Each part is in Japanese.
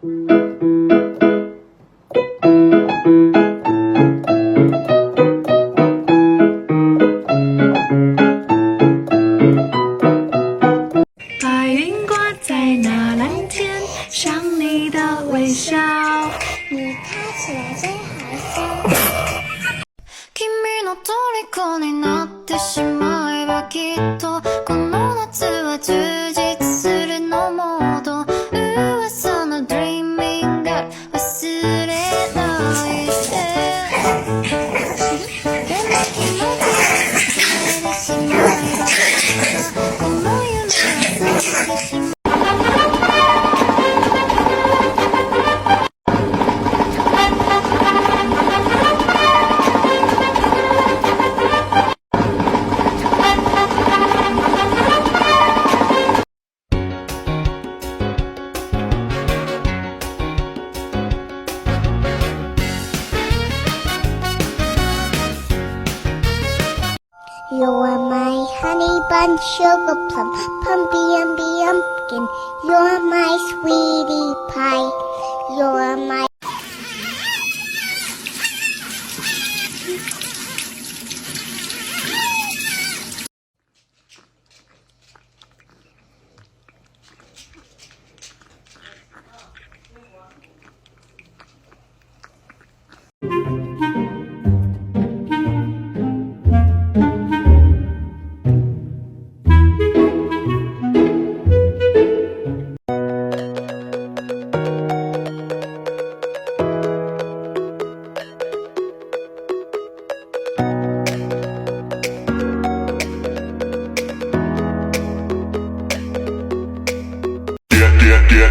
白云挂在那蓝天，想你的微笑。你看起来真好笑。君の虜になってしまえばきっとこの夏は充実するのモード噂の Dreaming Girl 忘れないででも気持ちが忘れてしまえばこの夢は過ぎてしまうYou are my honey bun, sugar plum, pumpy pumpkin. You are my sweetie pie. You are my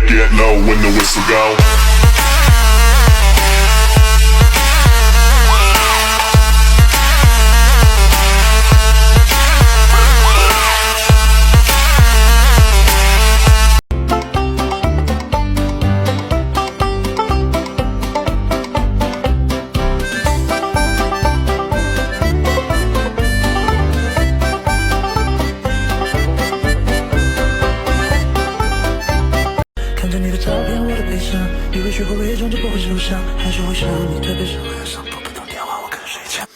Get low when the whistle go.也许会不会终究不会受伤，还是会想你，特别是晚上拨不通电话，我可睡觉。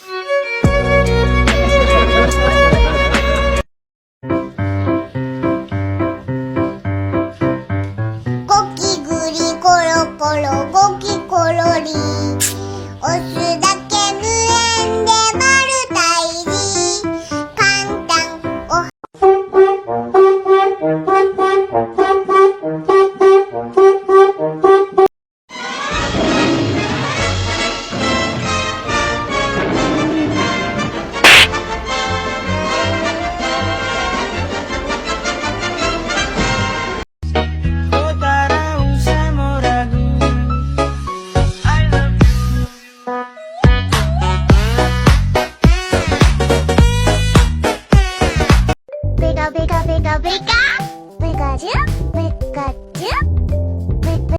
ゴキグリコロコロゴキコロリ押すだけ無縁で丸大事簡単おベカベカベカベカジュベカジュベベ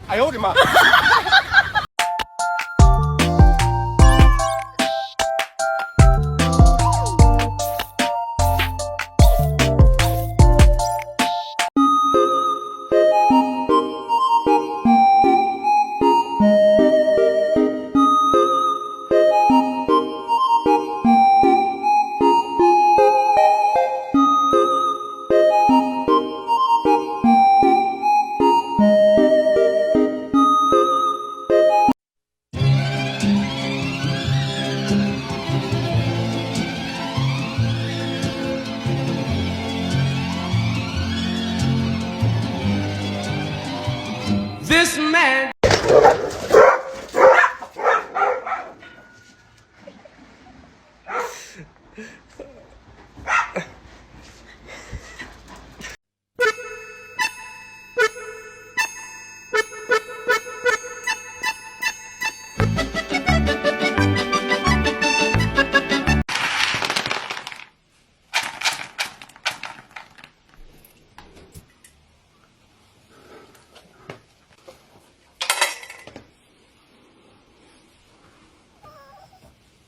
哎呦我的妈！This man